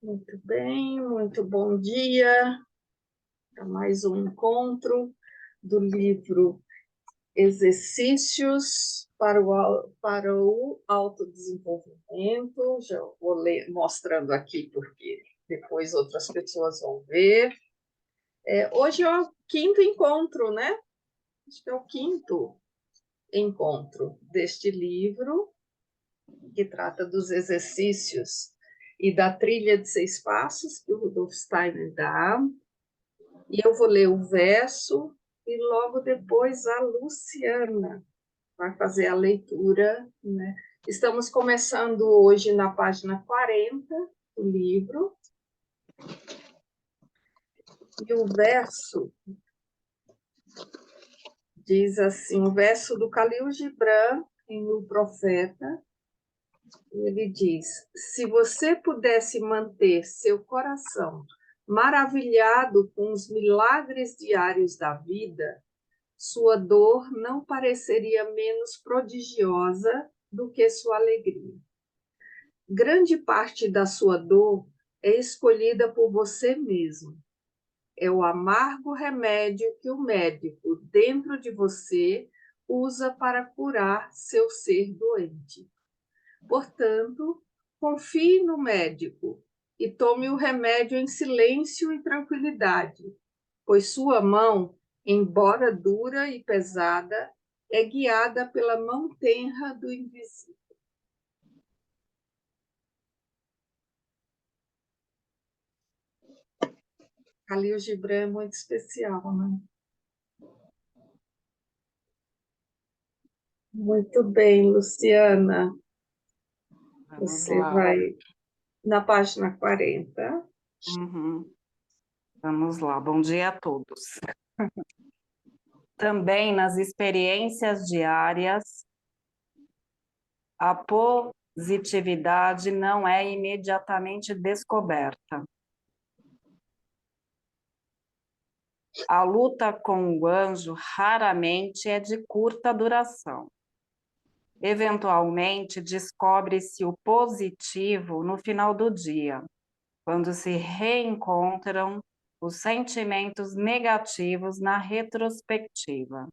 Muito bem, muito bom dia para mais um encontro do livro Exercícios para o Autodesenvolvimento. Já vou ler, mostrando aqui, porque depois outras pessoas vão ver. Hoje é o quinto encontro, né? Acho que é o quinto encontro deste livro, que trata dos exercícios e da trilha de 6 passos que o Rudolf Steiner dá. E eu vou ler o verso e logo depois a Luciana vai fazer a leitura, né? Estamos começando hoje na página 40 do livro. E o verso diz assim, o verso do Khalil Gibran em O Profeta, ele diz: se você pudesse manter seu coração maravilhado com os milagres diários da vida, sua dor não pareceria menos prodigiosa do que sua alegria. Grande parte da sua dor é escolhida por você mesmo. É o amargo remédio que o médico dentro de você usa para curar seu ser doente. Portanto, confie no médico e tome o remédio em silêncio e tranquilidade, pois sua mão, embora dura e pesada, é guiada pela mão tenra do invisível. Khalil Gibran é muito especial, né? Muito bem, Luciana. Vamos Você lá. vai na página 40. Uhum. Vamos lá. Bom dia a todos. Também nas experiências diárias, a positividade não é imediatamente descoberta. A luta com o anjo raramente é de curta duração. Eventualmente, descobre-se o positivo no final do dia, quando se reencontram os sentimentos negativos na retrospectiva.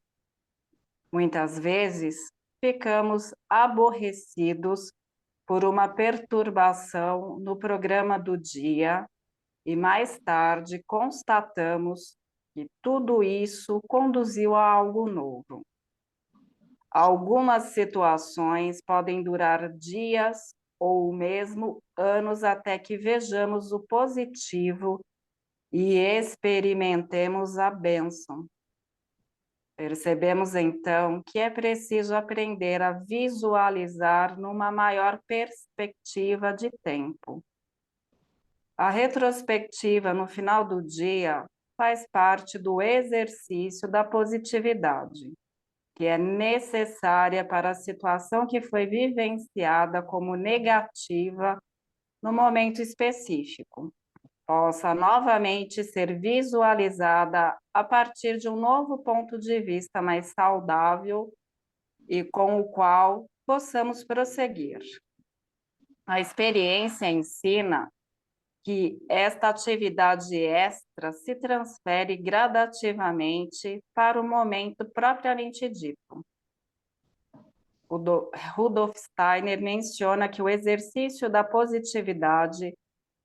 Muitas vezes, ficamos aborrecidos por uma perturbação no programa do dia e mais tarde constatamos que tudo isso conduziu a algo novo. Algumas situações podem durar dias ou mesmo anos até que vejamos o positivo e experimentemos a bênção. Percebemos então que é preciso aprender a visualizar numa maior perspectiva de tempo. A retrospectiva no final do dia faz parte do exercício da positividade, que é necessária para a situação que foi vivenciada como negativa no momento específico, possa novamente ser visualizada a partir de um novo ponto de vista mais saudável e com o qual possamos prosseguir. A experiência ensina que esta atividade extra se transfere gradativamente para o momento propriamente dito. O Rudolf Steiner menciona que o exercício da positividade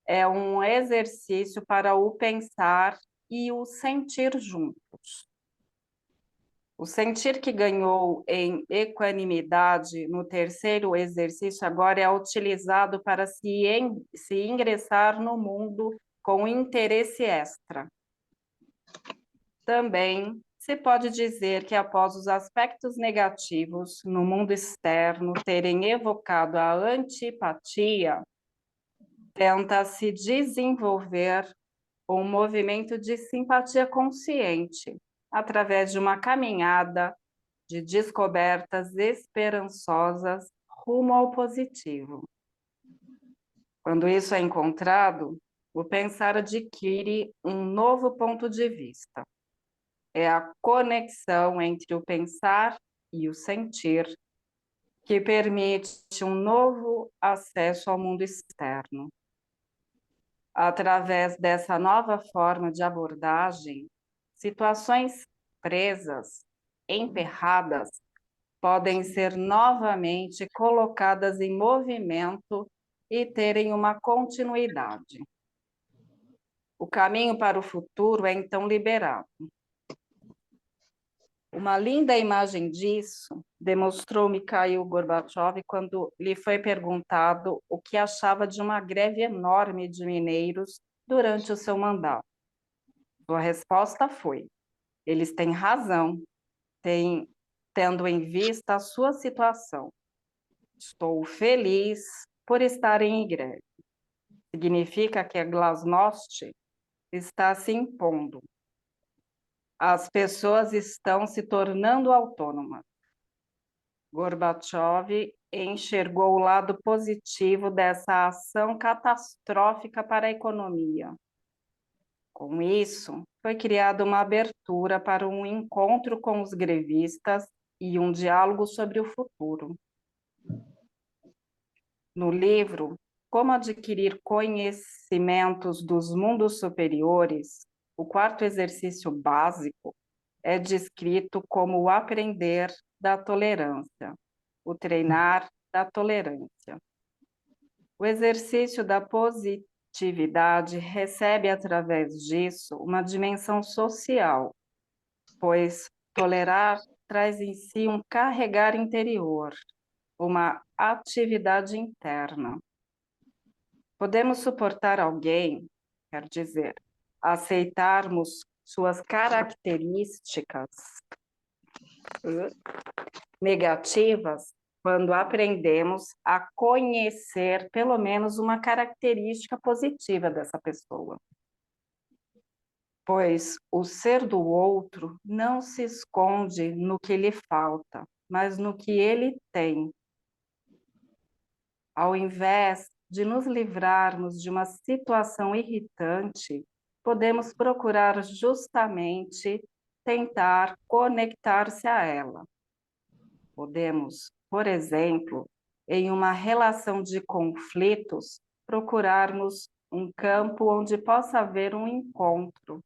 é um exercício para o pensar e o sentir juntos. O sentir que ganhou em equanimidade no terceiro exercício agora é utilizado para se ingressar no mundo com interesse extra. Também se pode dizer que após os aspectos negativos no mundo externo terem evocado a antipatia, tenta-se desenvolver um movimento de simpatia consciente, através de uma caminhada de descobertas esperançosas rumo ao positivo. Quando isso é encontrado, o pensar adquire um novo ponto de vista. É a conexão entre o pensar e o sentir que permite um novo acesso ao mundo externo. Através dessa nova forma de abordagem, situações presas, emperradas, podem ser novamente colocadas em movimento e terem uma continuidade. O caminho para o futuro é então liberado. Uma linda imagem disso demonstrou Mikhail Gorbachev quando lhe foi perguntado o que achava de uma greve enorme de mineiros durante o seu mandato. Sua resposta foi: eles têm razão, tendo em vista a sua situação. Estou feliz por estarem em greve. Significa que a glasnost está se impondo. As pessoas estão se tornando autônomas. Gorbachev enxergou o lado positivo dessa ação catastrófica para a economia. Com isso, foi criada uma abertura para um encontro com os grevistas e um diálogo sobre o futuro. No livro Como Adquirir Conhecimentos dos Mundos Superiores, o quarto exercício básico é descrito como o aprender da tolerância, o treinar da tolerância. O exercício da positividade recebe, através disso, uma dimensão social, pois tolerar traz em si um carregar interior, uma atividade interna. Podemos suportar alguém, quer dizer, aceitarmos suas características negativas quando aprendemos a conhecer pelo menos uma característica positiva dessa pessoa. Pois o ser do outro não se esconde no que lhe falta, mas no que ele tem. Ao invés de nos livrarmos de uma situação irritante, podemos procurar justamente tentar conectar-se a ela. Podemos, por exemplo, em uma relação de conflitos, procurarmos um campo onde possa haver um encontro.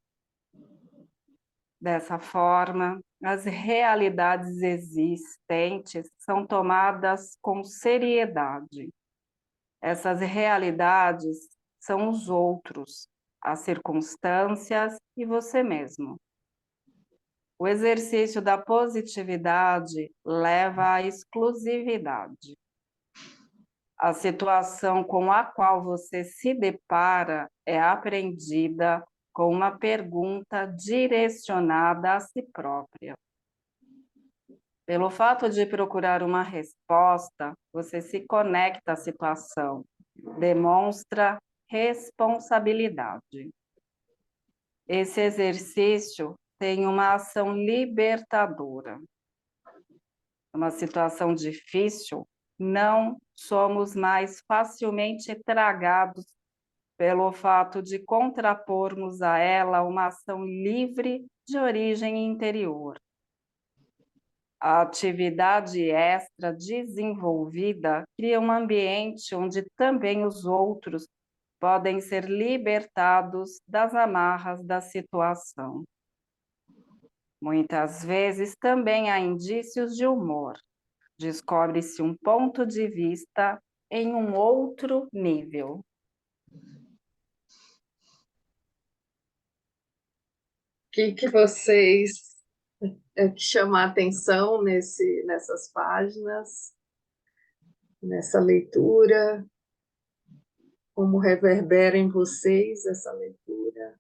Dessa forma, as realidades existentes são tomadas com seriedade. Essas realidades são os outros, as circunstâncias e você mesmo. O exercício da positividade leva à exclusividade. A situação com a qual você se depara é aprendida com uma pergunta direcionada a si própria. Pelo fato de procurar uma resposta, você se conecta à situação, demonstra responsabilidade. Esse exercício tem uma ação libertadora. Numa situação difícil, não somos mais facilmente tragados pelo fato de contrapormos a ela uma ação livre de origem interior. A atividade extra desenvolvida cria um ambiente onde também os outros podem ser libertados das amarras da situação. Muitas vezes também há indícios de humor. Descobre-se um ponto de vista em um outro nível. O que vocês que chama a atenção nessas páginas, nessa leitura? Como reverbera em vocês essa leitura?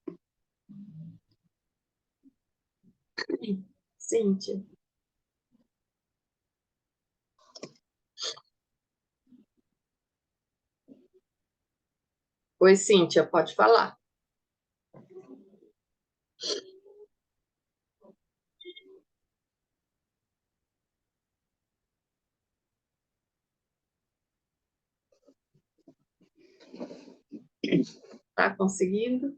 Cíntia. Oi, Cíntia, pode falar. Está conseguindo?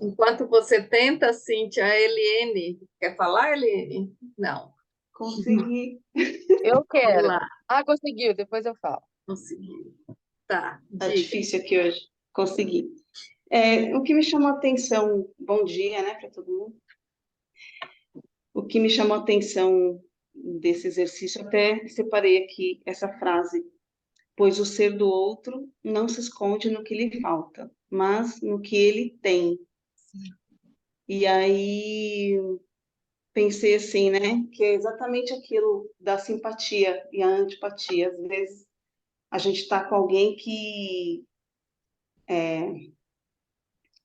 Enquanto você tenta, Cíntia, a Eliene. Quer falar, Eliene? Não. Consegui. Eu quero. Vamos lá. Ah, conseguiu, depois eu falo. Conseguiu. Tá, Tá diga. difícil aqui hoje. Consegui. O que me chamou a atenção, bom dia, né, para todo mundo. O que me chamou a atenção desse exercício, até separei aqui essa frase: pois o ser do outro não se esconde no que lhe falta, mas no que ele tem. E aí pensei assim, né, que é exatamente aquilo da simpatia e a antipatia. Às vezes a gente está com alguém que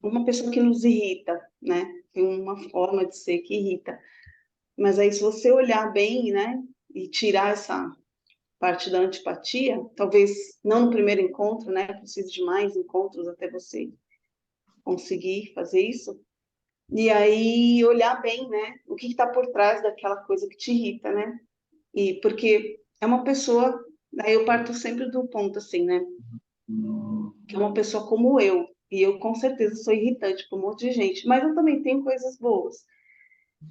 uma pessoa que nos irrita, né? Tem uma forma de ser que irrita. Mas aí, se você olhar bem, né, e tirar essa parte da antipatia, talvez não no primeiro encontro, né? Precise de mais encontros até você conseguir fazer isso. E aí, olhar bem, né? O que está por trás daquela coisa que te irrita, né? E porque é uma pessoa, aí eu parto sempre do ponto assim, né? Que é uma pessoa como eu. E eu, com certeza, sou irritante para um monte de gente, mas eu também tenho coisas boas.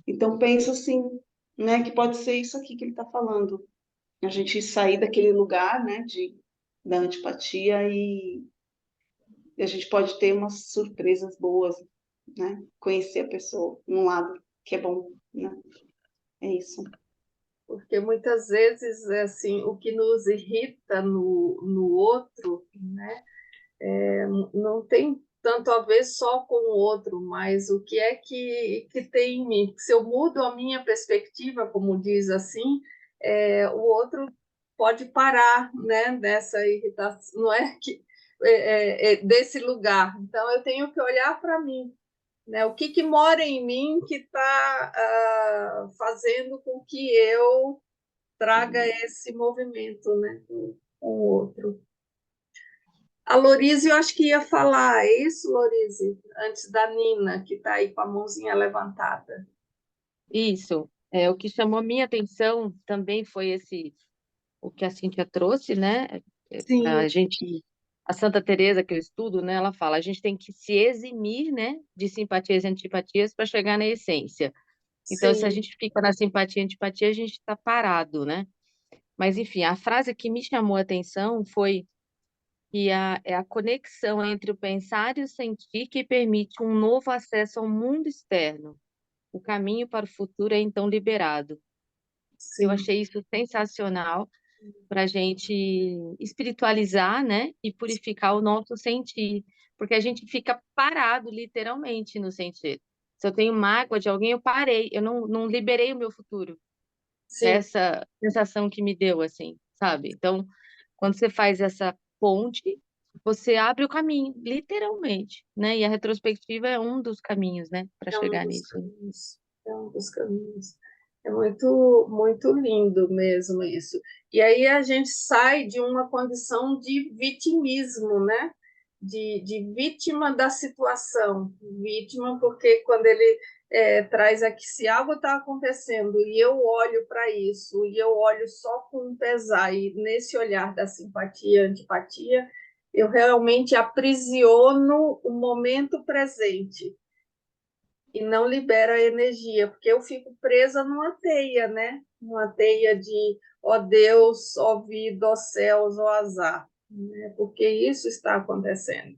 Então, penso assim, né, que pode ser isso aqui que ele está falando. A gente sair daquele lugar, né, da antipatia e a gente pode ter umas surpresas boas, né? Conhecer a pessoa, um lado que é bom, né? É isso. Porque muitas vezes, assim, o que nos irrita no outro, né, não tem tanto a ver só com o outro, mas o que é que tem em mim. Se eu mudo a minha perspectiva, como diz assim, o outro pode parar, né, dessa irritação, não é que desse lugar. Então eu tenho que olhar para mim, né? O que mora em mim que está fazendo com que eu traga esse movimento, né, com o outro. A Lorize, eu acho que ia falar, é isso, Lorize? Antes da Nina, que está aí com a mãozinha levantada. Isso. O que chamou minha atenção também foi o que a Cíntia trouxe, né? Sim, A Santa Teresa que eu estudo, né? Ela fala, a gente tem que se eximir, né? De simpatias e antipatias para chegar na essência. Então, se a sim, gente fica na simpatia e antipatia, a gente está parado, né? Mas, enfim, a frase que me chamou a atenção foi que é a conexão entre o pensar e o sentir que permite um novo acesso ao mundo externo. O caminho para o futuro é então liberado. Eu sim, achei isso sensacional para a gente espiritualizar, né, e purificar o nosso sentir, porque a gente fica parado literalmente no sentir. Se eu tenho mágoa de alguém, eu parei, eu não liberei o meu futuro. sim. Essa sensação que me deu, assim, sabe? Então, quando você faz essa ponte, você abre o caminho, literalmente, né? E a retrospectiva é um dos caminhos, né, para É um chegar dos nisso. caminhos. É um dos caminhos. É muito, muito lindo mesmo isso. E aí a gente sai de uma condição de vitimismo, né? De vítima da situação. Vítima, porque quando ele traz aqui, se algo está acontecendo e eu olho para isso, e eu olho só com pesar, e nesse olhar da simpatia, antipatia, eu realmente aprisiono o momento presente e não libera a energia, porque eu fico presa numa teia, né? Numa teia de ó Deus, ó vida, ó céus, ó azar, né? Porque isso está acontecendo.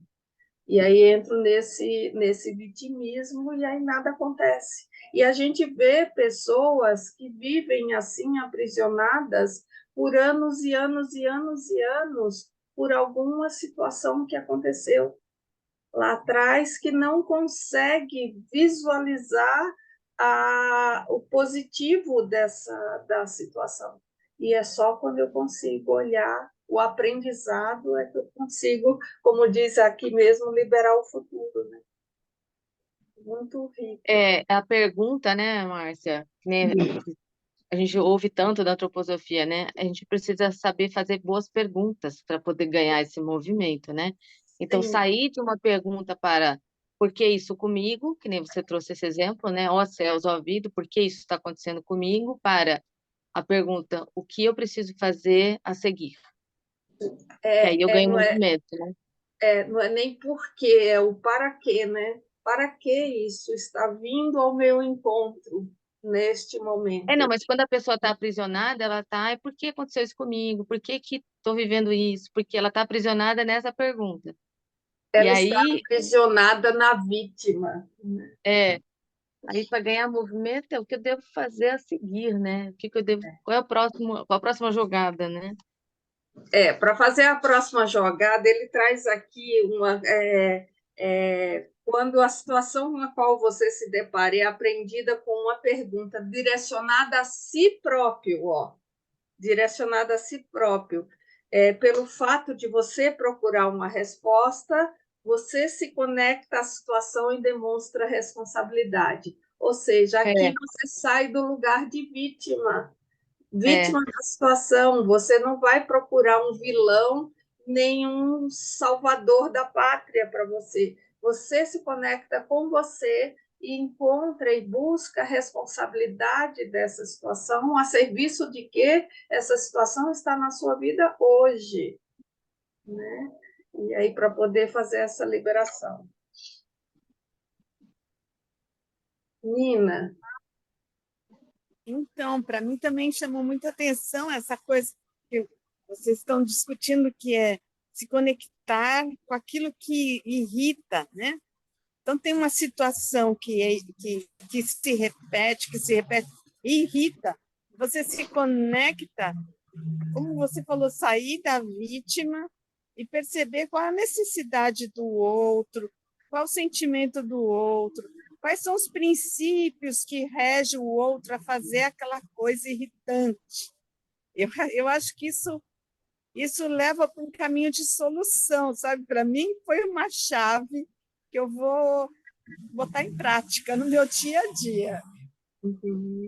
E aí entro nesse vitimismo e aí nada acontece. E a gente vê pessoas que vivem assim aprisionadas por anos e anos e anos e anos por alguma situação que aconteceu lá atrás que não consegue visualizar o positivo da situação. E é só quando eu consigo olhar o aprendizado é que eu consigo, como diz aqui mesmo, liberar o futuro, né? Muito rico. A pergunta, né, Márcia, né, a gente ouve tanto da antroposofia, né? A gente precisa saber fazer boas perguntas para poder ganhar esse movimento, né? Então, Sim, sair de uma pergunta para por que isso comigo, que nem você trouxe esse exemplo, né? Ó céus, ó vida, por que isso está acontecendo comigo? Para a pergunta, o que eu preciso fazer a seguir? Que aí eu ganho não é, movimento, né? não é nem porquê, é o para quê, né? Para que isso está vindo ao meu encontro neste Não, momento? mas quando a pessoa está aprisionada, ela está, ai, por que aconteceu isso comigo? Por que que estou vivendo isso? Porque ela está aprisionada nessa pergunta. E Ela está aí, aprisionada na vítima. aí para ganhar movimento é o que eu devo fazer a seguir, né? O que que eu devo, qual é o próximo, qual a próxima jogada, né? Para fazer a próxima jogada, ele traz aqui quando a situação com a qual você se depara é aprendida com uma pergunta direcionada a si próprio, ó, direcionada a si próprio. Pelo fato de você procurar uma resposta, você se conecta à situação e demonstra responsabilidade. Ou seja, aqui É, você sai do lugar de vítima. é, Vítima da situação, você não vai procurar um vilão, nem um salvador da pátria para você. Você se conecta com você e encontra e busca a responsabilidade dessa situação, a serviço de que essa situação está na sua vida hoje, né? E aí, para poder fazer essa liberação. Nina, Então, para mim também chamou muita atenção essa coisa que vocês estão discutindo, que é se conectar com aquilo que irrita, né? Então, tem uma situação que se repete, e irrita. Você se conecta, como você falou, sair da vítima e perceber qual a necessidade do outro, qual o sentimento do outro, quais são os princípios que regem o outro a fazer aquela coisa irritante. Eu acho que isso leva para um caminho de solução, sabe? Para mim, foi uma chave que eu vou botar em prática no meu dia a dia.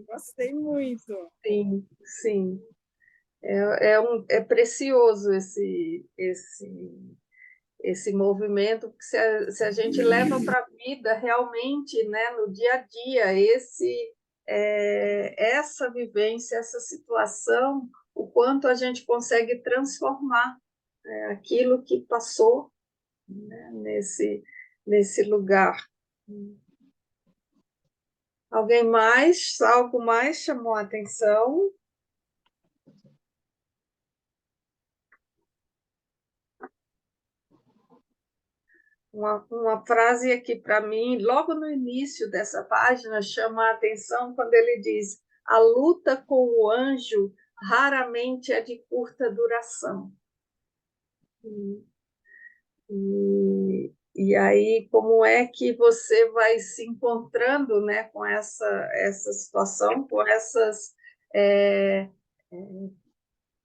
Gostei muito. sim, sim. É precioso esse movimento, que se a gente leva para a vida realmente, né, no dia a dia, essa vivência, essa situação, o quanto a gente consegue transformar aquilo que passou, né, nesse lugar. Alguém mais? Algo mais chamou a atenção? Uma frase aqui para mim, logo no início dessa página, chama a atenção quando ele diz: a luta com o anjo raramente é de curta duração. E aí, como é que você vai se encontrando, né, com essa situação, é,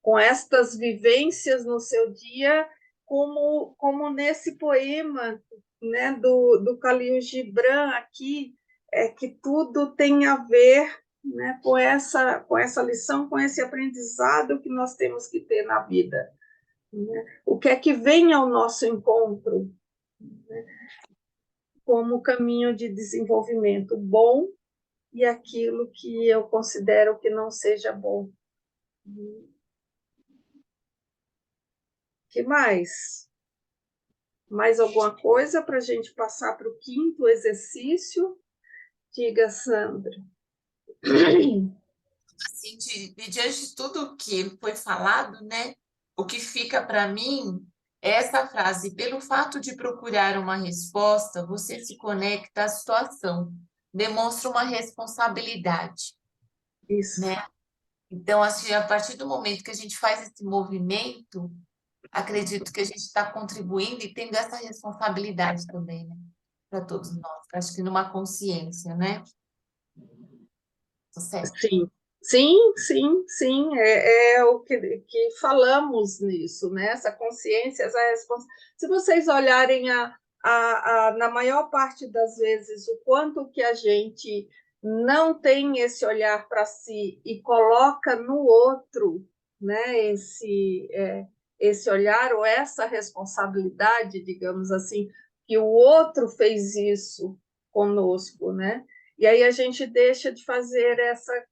com estas vivências no seu dia, como nesse poema, né, do Khalil Gibran aqui, que tudo tem a ver, né, com essa lição, com esse aprendizado que nós temos que ter na vida, né? O que é que vem ao nosso encontro, né, como caminho de desenvolvimento bom e aquilo que eu considero que não seja bom. Que mais? Mais alguma coisa para a gente passar para o quinto exercício? Diga, Sandra. Assim, diante de tudo que foi falado, né, o que fica para mim é essa frase: pelo fato de procurar uma resposta, você se conecta à situação, demonstra uma responsabilidade, Isso. né? Então, assim, a partir do momento que a gente faz esse movimento, acredito que a gente está contribuindo e tendo essa responsabilidade também, né, para todos nós. Acho que numa consciência, né? Tô certo. Sim, sim, sim, sim. É o que falamos nisso, né? Essa consciência, essa responsabilidade. Se vocês olharem na maior parte das vezes o quanto que a gente não tem esse olhar para si e coloca no outro, né? Esse olhar ou essa responsabilidade, digamos assim, que o outro fez isso conosco, né? E aí a gente deixa de fazer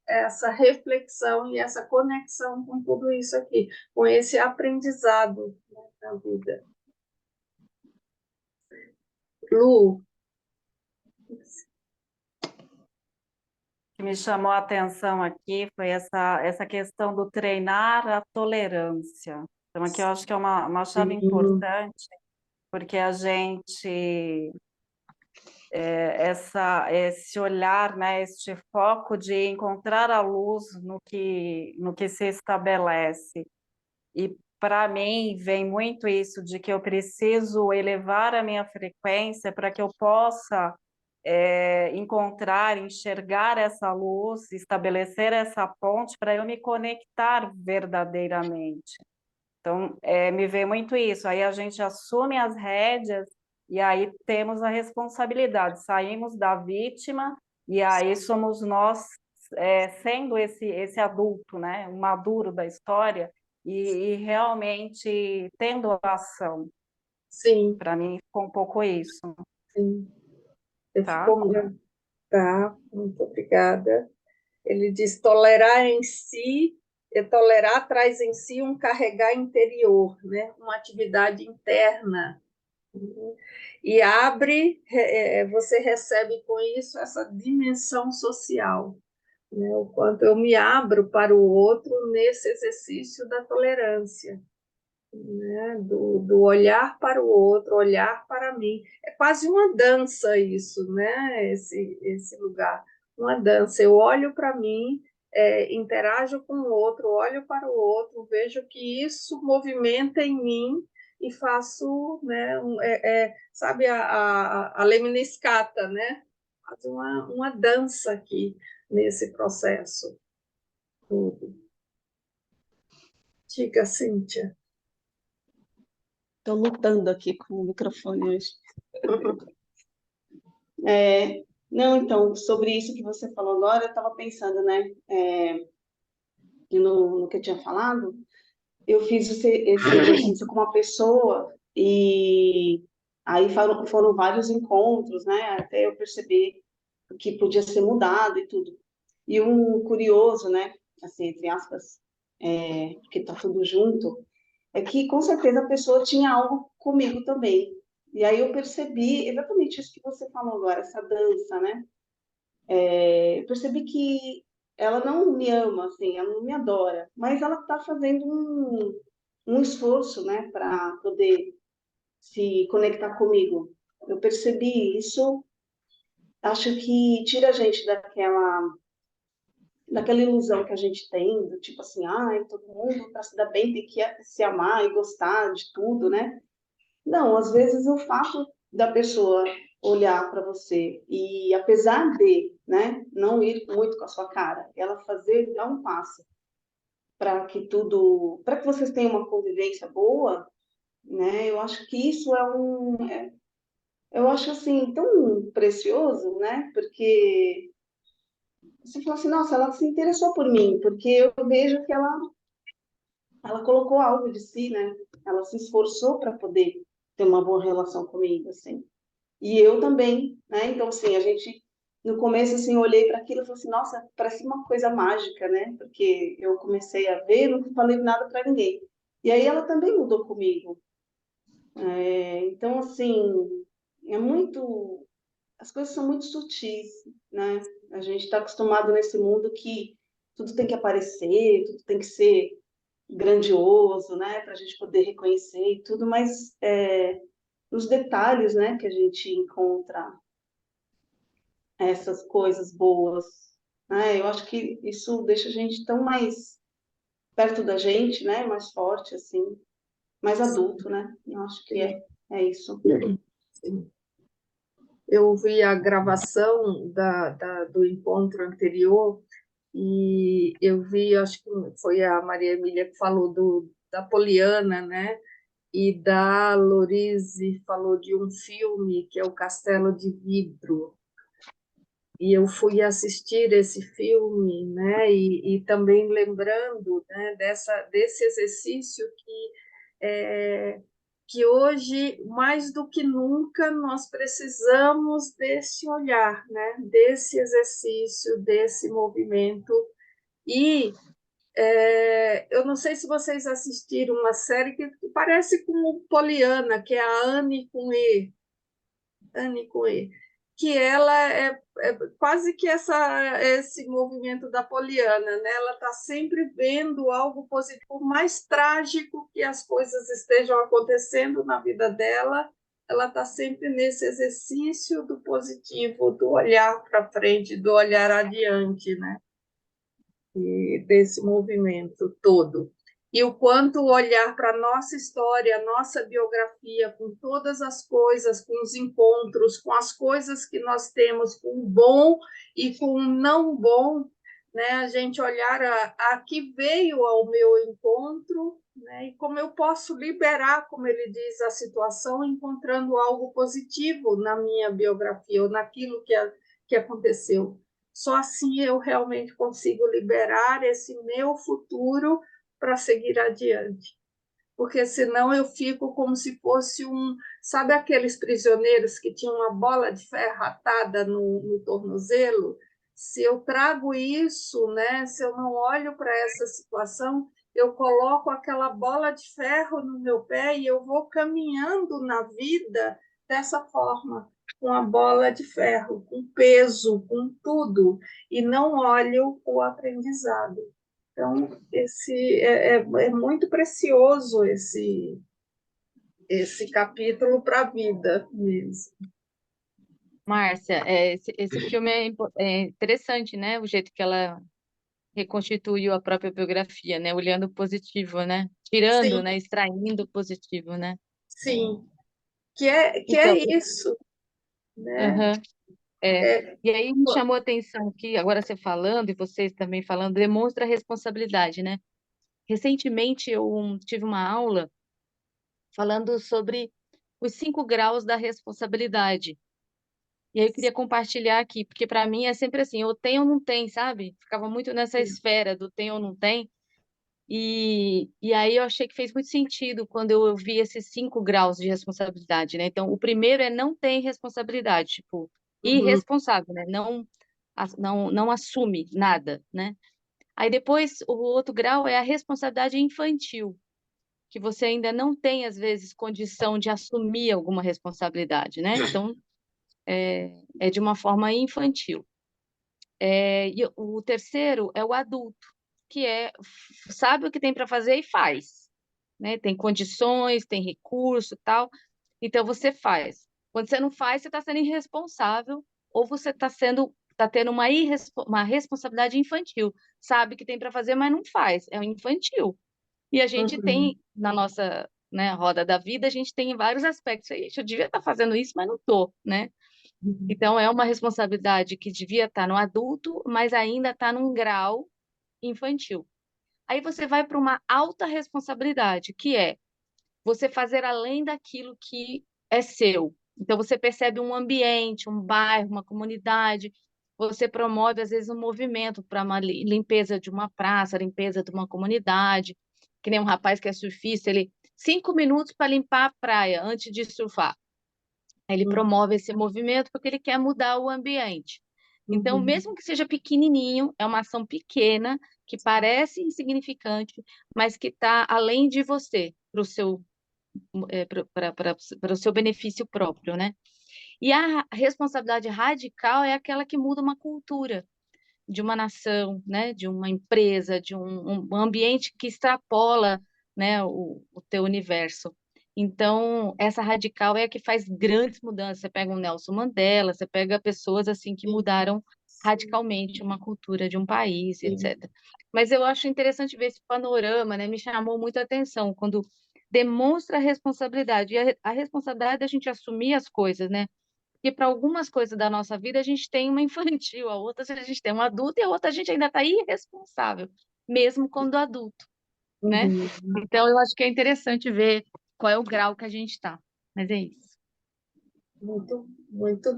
essa reflexão e essa conexão com tudo isso aqui, com esse aprendizado, né, na vida. Lu, O que me chamou a atenção aqui foi essa questão do treinar a tolerância. Então, aqui eu acho que é uma chave sim, importante, porque a gente esse olhar, né, este foco de encontrar a luz no que se estabelece. E para mim vem muito isso de que eu preciso elevar a minha frequência para que eu possa encontrar, enxergar essa luz, estabelecer essa ponte para eu me conectar verdadeiramente. Então, me vê muito isso. Aí a gente assume as rédeas e aí temos a responsabilidade. Saímos da vítima e aí somos nós sendo esse adulto, né? O maduro da história e realmente tendo a ação. Sim, Para mim, ficou um pouco isso, sim. tá? Tá, muito obrigada. Ele diz: tolerar em si, tolerar traz em si um carregar interior, né? Uma atividade interna. E abre, você recebe com isso essa dimensão social, né? O quanto eu me abro para o outro nesse exercício da tolerância, né? Do olhar para o outro, olhar para mim. É quase uma dança isso, né? Esse lugar, uma dança. Eu olho para mim, interajo com o outro, olho para o outro, vejo que isso movimenta em mim e faço, né? Sabe a lemniscata, né? Faz uma dança aqui nesse processo tudo. Diga, Cíntia. Estou lutando aqui com o microfone hoje. Não, então, sobre isso que você falou agora, eu estava pensando, né? No que eu tinha falado, eu fiz esse exercício com uma pessoa e aí foram vários encontros, né? Até eu perceber que podia ser mudado e tudo. E um curioso, né? Assim, entre aspas, porque tá tudo junto, é que com certeza a pessoa tinha algo comigo também. E aí eu percebi exatamente isso que você falou agora, essa dança, né? Eu percebi que ela não me ama, assim, ela não me adora, mas ela está fazendo um esforço, né, para poder se conectar comigo. Eu percebi isso, acho que tira a gente daquela ilusão que a gente tem, do tipo assim, todo mundo para se dar bem tem que se amar e gostar de tudo, né? Não, às vezes o fato da pessoa olhar para você e apesar de, né, não ir muito com a sua cara, ela dar um passo para que vocês tenham uma convivência boa, né? Eu acho que isso eu acho assim tão precioso, né? Porque você fala assim, nossa, ela se interessou por mim, porque eu vejo que ela colocou algo de si, né? Ela se esforçou para poder ter uma boa relação comigo, assim. E eu também, né? Então, assim, a gente, no começo, assim, eu olhei para aquilo e falei assim, nossa, parece uma coisa mágica, né? Porque eu comecei a ver, não falei nada para ninguém. E aí ela também mudou comigo. Então, assim, é muito... As coisas são muito sutis, né? A gente está acostumado nesse mundo que tudo tem que aparecer, tudo tem que ser grandioso, né? Para a gente poder reconhecer e tudo, mas nos detalhes, né, que a gente encontra essas coisas boas, né? Eu acho que isso deixa a gente tão mais perto da gente, né? Mais forte, assim, mais adulto, né? Eu acho que é isso. Sim. Eu vi a gravação do encontro anterior e eu vi, acho que foi a Maria Emília que falou da Poliana, né? E da Lorise falou de um filme que é o Castelo de Vidro. E eu fui assistir esse filme, né? E também lembrando, né, desse exercício que hoje, mais do que nunca, nós precisamos desse olhar, né? Desse exercício, desse movimento. E eu não sei se vocês assistiram uma série que parece com o Poliana, que é a Anne com E. Anne com E. Que ela é quase que esse movimento da Poliana, né? Ela está sempre vendo algo positivo, por mais trágico que as coisas estejam acontecendo na vida dela, ela está sempre nesse exercício do positivo, do olhar para frente, do olhar adiante, né? E desse movimento todo. E o quanto olhar para a nossa história, a nossa biografia, com todas as coisas, com os encontros, com as coisas que nós temos, com o bom e com o não bom, né? A gente olhar a que veio ao meu encontro, né? E como eu posso liberar, como ele diz, a situação, encontrando algo positivo na minha biografia ou naquilo que aconteceu. Só assim eu realmente consigo liberar esse meu futuro para seguir adiante. Porque senão eu fico como se fosse sabe aqueles prisioneiros que tinham uma bola de ferro atada no tornozelo? Se eu trago isso, né, se eu não olho para essa situação, eu coloco aquela bola de ferro no meu pé e eu vou caminhando na vida dessa forma, com a bola de ferro, com peso, com tudo, e não olho o aprendizado. Então, é muito precioso esse capítulo para a vida mesmo. Márcia, esse filme é interessante, né? O jeito que ela reconstituiu a própria biografia, né? Olhando o positivo, né? Tirando, Sim, né? Extraindo o positivo, né? sim, que é Então, isso, né? aham, é. É, E aí me chamou a atenção que agora você falando e vocês também falando, demonstra responsabilidade, né? Recentemente eu tive uma aula falando sobre os 5 graus da responsabilidade. E aí eu queria compartilhar aqui, porque para mim é sempre assim, ou tem ou não tem, sabe? Ficava muito nessa esfera do tem ou não tem. E aí eu achei que fez muito sentido quando eu vi esses 5 graus de responsabilidade, né? Então, o primeiro é não tem responsabilidade, tipo, uhum, irresponsável, né? Não assume nada, né? Aí depois, o outro grau é a responsabilidade infantil, que você ainda não tem, às vezes, condição de assumir alguma responsabilidade, né? Então, é de uma forma infantil. E o terceiro é o adulto, que sabe o que tem para fazer e faz, né? Tem condições, tem recurso, tal. Então você faz. Quando você não faz, você está sendo irresponsável ou você está tendo uma responsabilidade infantil. Sabe que tem para fazer, mas não faz. É um infantil. E a gente uhum, tem na nossa, né, roda da vida, a gente tem vários aspectos. Ixi, eu devia estar fazendo isso, mas não estou, né? uhum, Então, é uma responsabilidade que devia estar no adulto, mas ainda está num grau infantil. Aí você vai para uma alta responsabilidade, que é você fazer além daquilo que é seu. Então, você percebe um ambiente, um bairro, uma comunidade, você promove, às vezes, um movimento para uma limpeza de uma praça, limpeza de uma comunidade, que nem um rapaz que é surfista, ele 5 minutos para limpar a praia antes de surfar. Ele uhum, promove esse movimento porque ele quer mudar o ambiente. Então, uhum, mesmo que seja pequenininho, é uma ação pequena, que parece insignificante, mas que está além de você, para o seu benefício próprio, né? E a responsabilidade radical é aquela que muda uma cultura de uma nação, né? De uma empresa, de um ambiente que extrapola, né? O teu universo. Então, essa radical é a que faz grandes mudanças. Você pega um Nelson Mandela, você pega pessoas assim que sim, mudaram sim, radicalmente uma cultura de um país, sim, etc. Mas eu acho interessante ver esse panorama, né? Me chamou muito a atenção quando demonstra a responsabilidade. E a responsabilidade da gente assumir as coisas, né? Porque para algumas coisas da nossa vida a gente tem uma infantil, a outra a gente tem um adulto e a outra a gente ainda está irresponsável, mesmo quando adulto, né? uhum. Então eu acho que é interessante ver qual é o grau que a gente está. Mas é isso. Muito, muito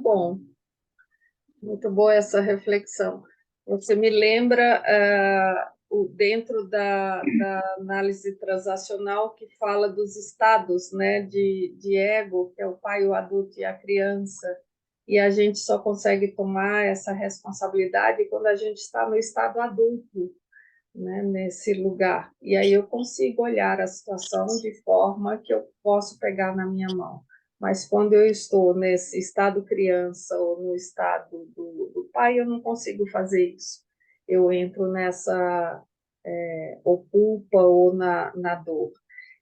boa essa reflexão. Você me lembra dentro da análise transacional que fala dos estados, né, de ego, que é o pai, o adulto e a criança, e a gente só consegue tomar essa responsabilidade quando a gente está no estado adulto, né, nesse lugar. E aí eu consigo olhar a situação de forma que eu posso pegar na minha mão. Mas quando eu estou nesse estado criança ou no estado do pai, eu não consigo fazer isso. Eu entro nessa ou culpa ou na dor.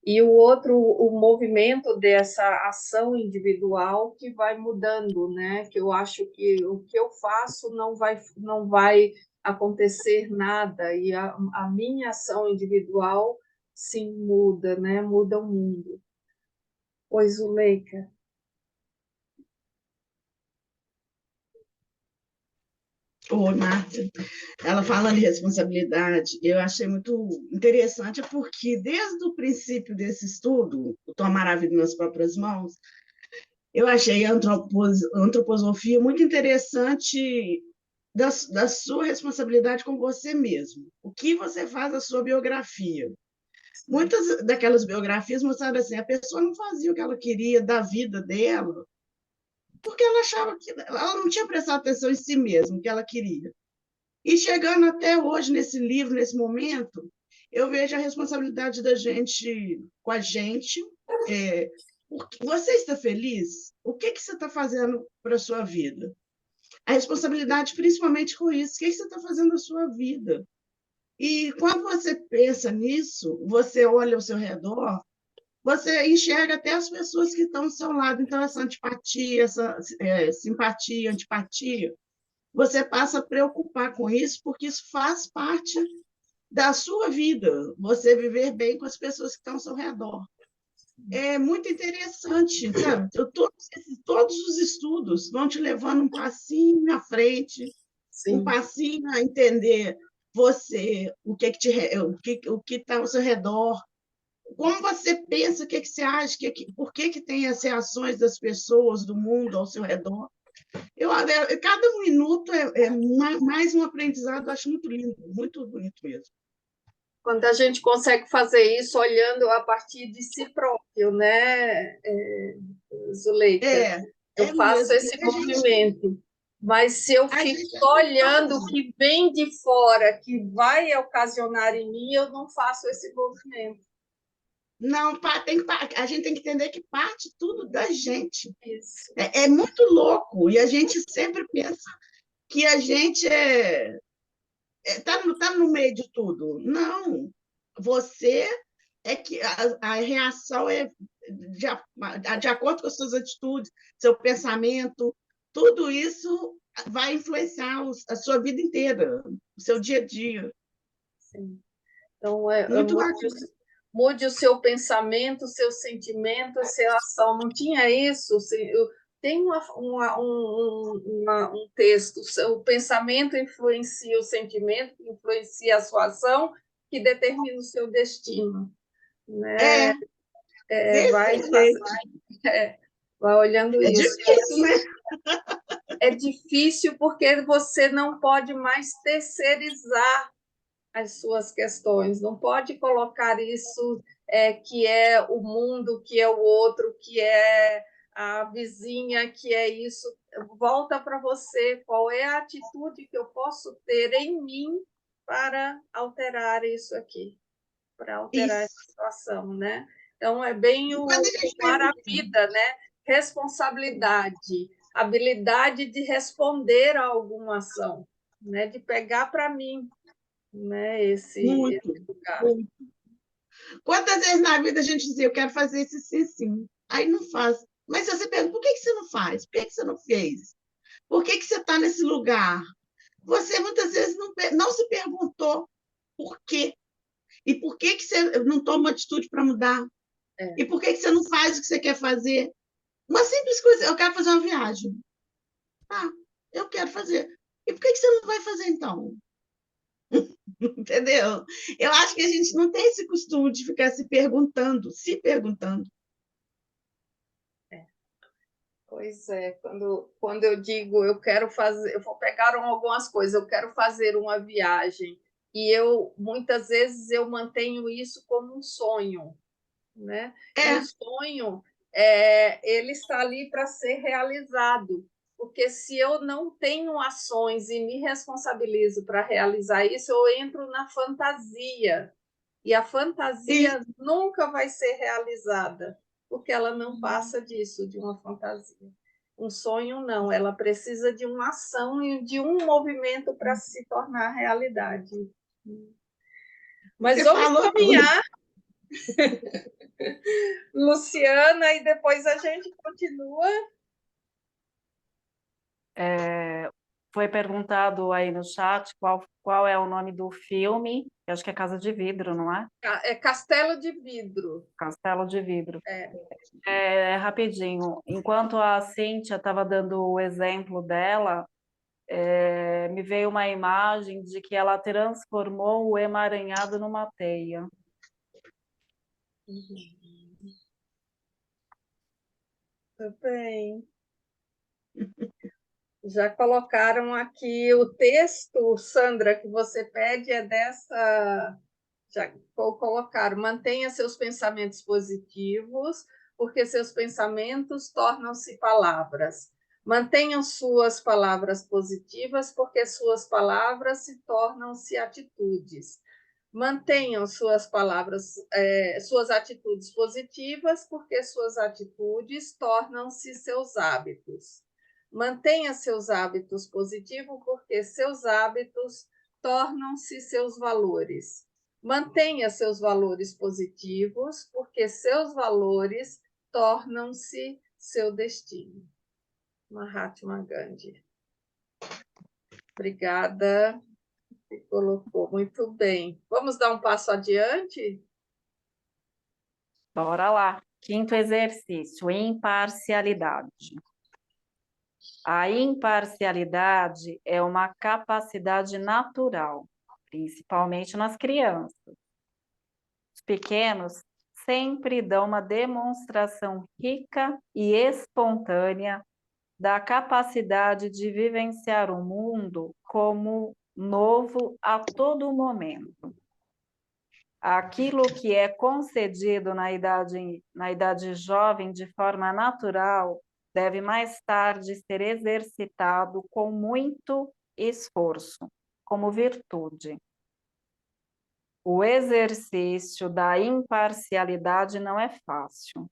E o outro, o movimento dessa ação individual que vai mudando, né? Que eu acho que o que eu faço não vai acontecer nada, e a minha ação individual sim muda, né? Muda o mundo. Oi, Zuleika. Oi, Márcia. Ela falando de responsabilidade, eu achei muito interessante, porque desde o princípio desse estudo, o Tomar a Vida nas Próprias Mãos, eu achei a antroposofia muito interessante da sua responsabilidade com você mesmo. O que você faz da sua biografia? Muitas daquelas biografias mostraram assim, a pessoa não fazia o que ela queria da vida dela, porque ela achava que ela não tinha prestado atenção em si mesma, o que ela queria. E chegando até hoje, nesse livro, nesse momento, eu vejo a responsabilidade da gente com a gente. É, você está feliz? O que você está fazendo para a sua vida? A responsabilidade, principalmente com isso. O que você está fazendo na sua vida? E quando você pensa nisso, você olha ao seu redor, você enxerga até as pessoas que estão ao seu lado. Então, essa antipatia, essa simpatia, antipatia, você passa a preocupar com isso, porque isso faz parte da sua vida, você viver bem com as pessoas que estão ao seu redor. É muito interessante, sabe? Todos os estudos vão te levando um passinho à frente, um Sim. passinho a entender você, o que está ao seu redor, como você pensa, o que você acha, por que tem as reações das pessoas, do mundo ao seu redor. Cada minuto é mais um aprendizado, eu acho muito lindo, muito bonito mesmo. Quando a gente consegue fazer isso olhando a partir de si próprio, né, Zuleika? Eu faço Mesmo. esse movimento. Mas se eu A fico gente só olhando o que vem de fora, que vai ocasionar em mim, eu não faço esse movimento. não, a gente tem que entender que parte tudo da gente. Isso. É muito louco, e a gente sempre pensa que a gente tá no meio de tudo. Não, você é que a reação é de acordo com as suas atitudes, seu pensamento, tudo isso vai influenciar a sua vida inteira, o seu dia a dia. Sim. Então, Muito mude o seu pensamento, o seu sentimento, a sua ação. Não tinha isso? Tem um texto, o pensamento influencia o sentimento, que influencia a sua ação, que determina o seu destino. Né? Vai, desse jeito. vai olhando É isso. difícil, né? É difícil porque você não pode mais terceirizar as suas questões, não pode colocar isso que é o mundo, que é o outro, que é a vizinha, que é isso. Volta para você, qual é a atitude que eu posso ter em mim para alterar isso aqui, para alterar Isso. essa situação, né? Então, é bem o Quando a gente tomar a pergunta, vida, né? Responsabilidade, habilidade de responder a alguma ação, né? De pegar para mim, né, esse muito, lugar. muito. Quantas vezes na vida a gente dizia, eu quero fazer esse sim, sim. Aí não faz. Mas você pergunta, por que você não faz? Por que você não fez? Por que você está nesse lugar? Você muitas vezes não se perguntou por quê. E por que você não toma uma atitude para mudar? É. E por que você não faz o que você quer fazer? Uma simples coisa, eu quero fazer uma viagem. Ah, eu quero fazer. E por que você não vai fazer então? Entendeu? Eu acho que a gente não tem esse costume de ficar se perguntando. Pois é, quando eu digo eu quero fazer, eu vou pegar algumas coisas, eu quero fazer uma viagem, e muitas vezes eu mantenho isso como um sonho, né? E o sonho ele está ali para ser realizado, porque se eu não tenho ações e me responsabilizo para realizar isso, eu entro na fantasia, e a fantasia nunca vai ser realizada, porque ela não passa disso, de uma fantasia. Um sonho não, ela precisa de uma ação e de um movimento para se tornar realidade. Mas Você vamos falou tudo. caminhar. Luciana, e depois a gente continua. Foi perguntado aí no chat qual é o nome do filme. Eu acho que é Casa de Vidro, não é? É Castelo de Vidro. Castelo de Vidro. É. Rapidinho. Enquanto a Cíntia estava dando o exemplo dela, me veio uma imagem de que ela transformou o emaranhado numa teia. Tudo bem. Já colocaram aqui o texto, Sandra, que você pede é dessa. Já colocaram. Mantenha seus pensamentos positivos, porque seus pensamentos tornam-se palavras. Mantenham suas palavras positivas, porque suas palavras se tornam-se atitudes. Mantenham suas palavras, suas atitudes positivas, porque suas atitudes tornam-se seus hábitos. Mantenha seus hábitos positivos, porque seus hábitos tornam-se seus valores. Mantenha seus valores positivos, porque seus valores tornam-se seu destino. Mahatma Gandhi. Obrigada. Você colocou muito bem. Vamos dar um passo adiante? Bora lá. Quinto exercício, imparcialidade. A imparcialidade é uma capacidade natural, principalmente nas crianças. Os pequenos sempre dão uma demonstração rica e espontânea da capacidade de vivenciar o mundo como novo a todo momento. Aquilo que é concedido na idade jovem de forma natural deve mais tarde ser exercitado com muito esforço, como virtude. O exercício da imparcialidade não é fácil.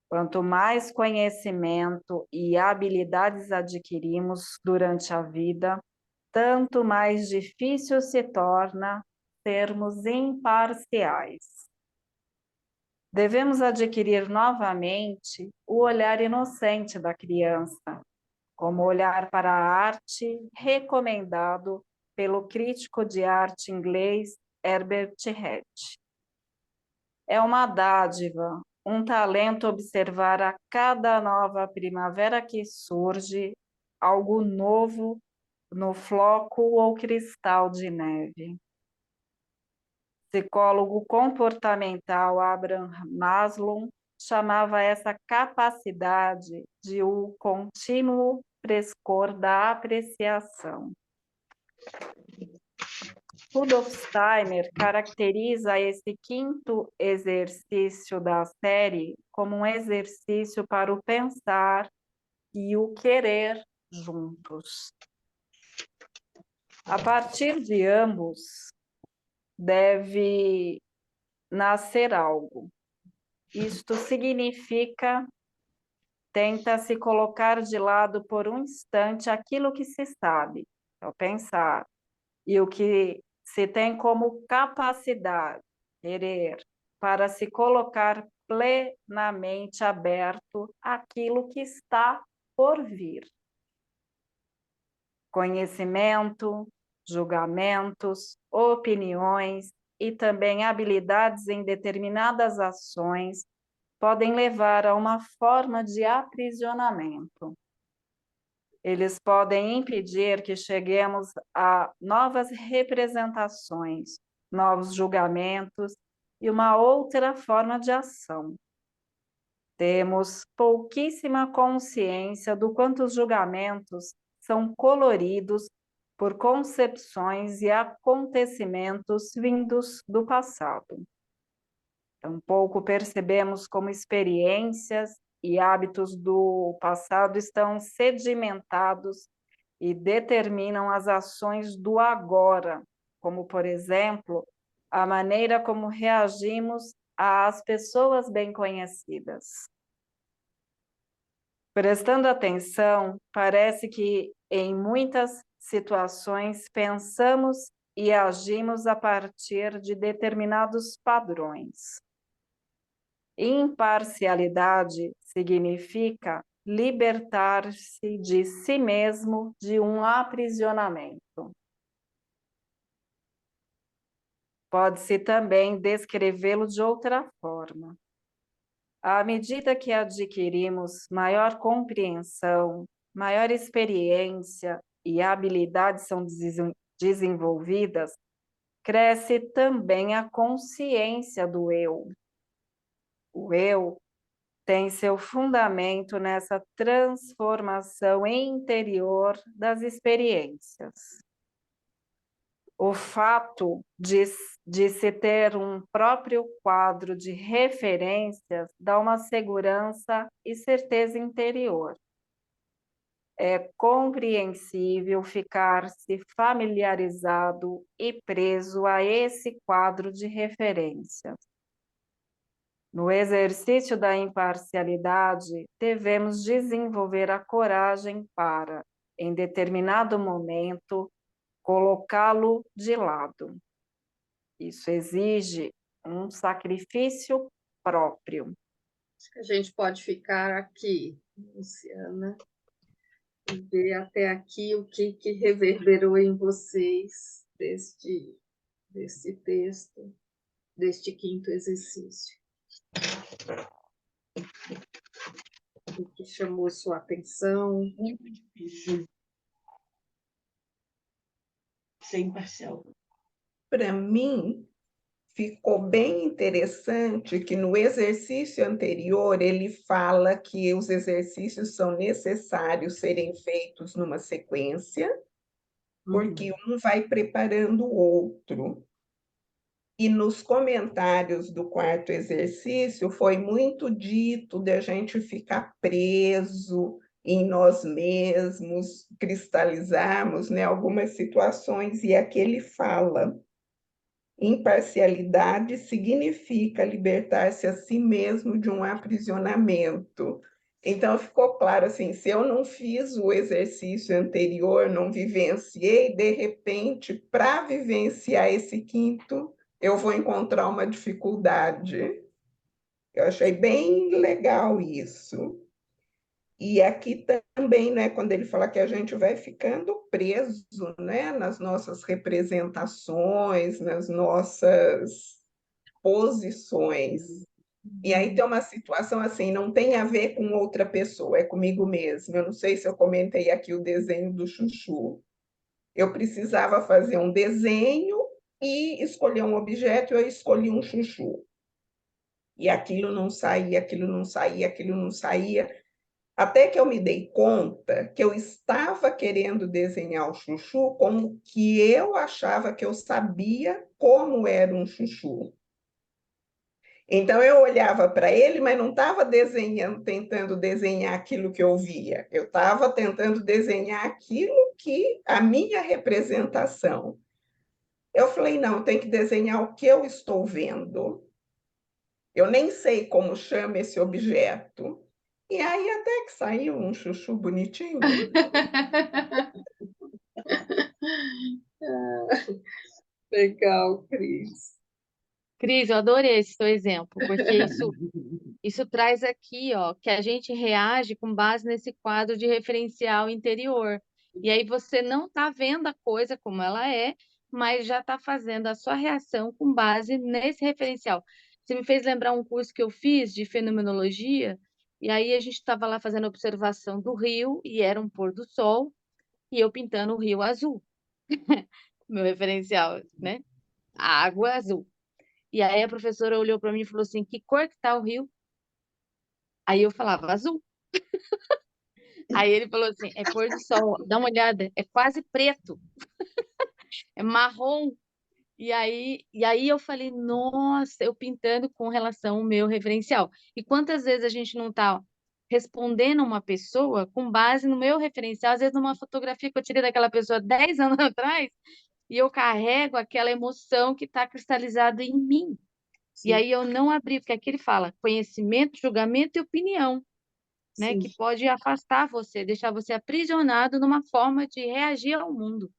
Quanto mais conhecimento e habilidades adquirimos durante a vida, tanto mais difícil se torna sermos imparciais. Devemos adquirir novamente o olhar inocente da criança, como olhar para a arte recomendado pelo crítico de arte inglês Herbert Hess. É uma dádiva, um talento observar a cada nova primavera que surge algo novo no floco ou cristal de neve. Psicólogo comportamental Abraham Maslow chamava essa capacidade de o contínuo frescor da apreciação. Rudolf Steiner caracteriza esse quinto exercício da série como um exercício para o pensar e o querer juntos. A partir de ambos, deve nascer algo. Isto significa, tenta se colocar de lado por um instante aquilo que se sabe, é o pensar, e o que se tem como capacidade, querer, para se colocar plenamente aberto àquilo que está por vir. Conhecimento, julgamentos, opiniões e também habilidades em determinadas ações podem levar a uma forma de aprisionamento. Eles podem impedir que cheguemos a novas representações, novos julgamentos e uma outra forma de ação. Temos pouquíssima consciência do quanto os julgamentos são coloridos por concepções e acontecimentos vindos do passado. Tampouco percebemos como experiências e hábitos do passado estão sedimentados e determinam as ações do agora, como, por exemplo, a maneira como reagimos às pessoas bem conhecidas. Prestando atenção, parece que em muitas situações pensamos e agimos a partir de determinados padrões. Imparcialidade significa libertar-se de si mesmo de um aprisionamento. Pode-se também descrevê-lo de outra forma. À medida que adquirimos maior compreensão, maior experiência e habilidades são desenvolvidas, cresce também a consciência do eu. O eu tem seu fundamento nessa transformação interior das experiências. O fato de se ter um próprio quadro de referências dá uma segurança e certeza interior. É compreensível ficar-se familiarizado e preso a esse quadro de referências. No exercício da imparcialidade, devemos desenvolver a coragem para, em determinado momento, colocá-lo de lado. Isso exige um sacrifício próprio. Acho que a gente pode ficar aqui, Luciana, e ver até aqui o que reverberou em vocês deste texto, deste quinto exercício. O que chamou sua atenção? Muito difícil ser imparcial. Para mim, ficou bem interessante que no exercício anterior ele fala que os exercícios são necessários serem feitos numa sequência, porque um vai preparando o outro. E nos comentários do quarto exercício foi muito dito de a gente ficar preso em nós mesmos, cristalizarmos, né, algumas situações, e aqui ele fala: imparcialidade significa libertar-se a si mesmo de um aprisionamento. Então, ficou claro assim, se eu não fiz o exercício anterior, não vivenciei, de repente, para vivenciar esse quinto, eu vou encontrar uma dificuldade. Eu achei bem legal isso. E aqui também, né, quando ele fala que a gente vai ficando preso, né, nas nossas representações, nas nossas posições. E aí tem uma situação assim, não tem a ver com outra pessoa, é comigo mesmo. Eu não sei se eu comentei aqui o desenho do chuchu. Eu precisava fazer um desenho e escolher um objeto, eu escolhi um chuchu. E aquilo não saía, aquilo não saía, aquilo não saía. Até que eu me dei conta que eu estava querendo desenhar o chuchu como que eu achava que eu sabia como era um chuchu. Então eu olhava para ele, mas não estava desenhando, tentando desenhar aquilo que eu via. Eu estava tentando desenhar aquilo que a minha representação. Eu falei, não, tem que desenhar o que eu estou vendo. Eu nem sei como chama esse objeto. E aí até que saiu um chuchu bonitinho. Legal, Cris. Cris, eu adorei esse seu exemplo, porque isso traz aqui, ó, que a gente reage com base nesse quadro de referencial interior. E aí você não está vendo a coisa como ela é, mas já está fazendo a sua reação com base nesse referencial. Você me fez lembrar um curso que eu fiz de fenomenologia, e aí a gente estava lá fazendo observação do rio, e era um pôr do sol, e eu pintando o rio azul. Meu referencial, né? A água azul. E aí a professora olhou para mim e falou assim: que cor que tá o rio? Aí eu falava azul. Aí ele falou assim: é pôr do sol, dá uma olhada, é quase preto, é marrom. E aí eu falei: nossa, eu pintando com relação ao meu referencial. E quantas vezes a gente não está respondendo uma pessoa com base no meu referencial, às vezes numa fotografia que eu tirei daquela pessoa 10 anos atrás, e eu carrego aquela emoção que está cristalizada em mim. E aí eu não abri, porque aqui ele fala conhecimento, julgamento e opinião, né? Que pode afastar você, deixar você aprisionado numa forma de reagir ao mundo,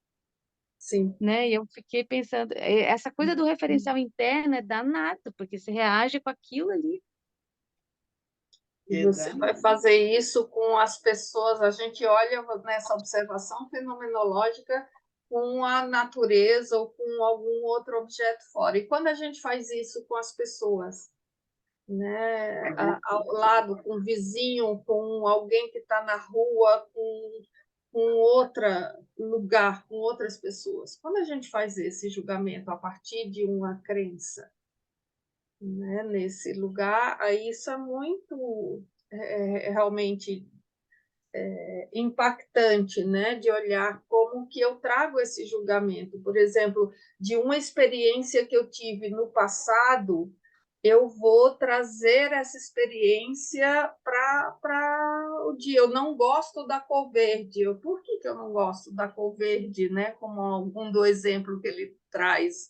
Sim. né? E eu fiquei pensando, essa coisa do referencial interno é danado, porque você reage com aquilo ali. E você vai fazer isso com as pessoas, a gente olha nessa observação fenomenológica com a natureza ou com algum outro objeto fora. E quando a gente faz isso com as pessoas, né, ao lado, com o vizinho, com alguém que está na rua, com outro lugar, com outras pessoas. Quando a gente faz esse julgamento a partir de uma crença, né, nesse lugar, aí isso é muito realmente impactante, né, de olhar como que eu trago esse julgamento. Por exemplo, de uma experiência que eu tive no passado, eu vou trazer essa experiência para o dia. Eu não gosto da cor verde. Por que eu não gosto da cor verde, né? Como algum do exemplo que ele traz.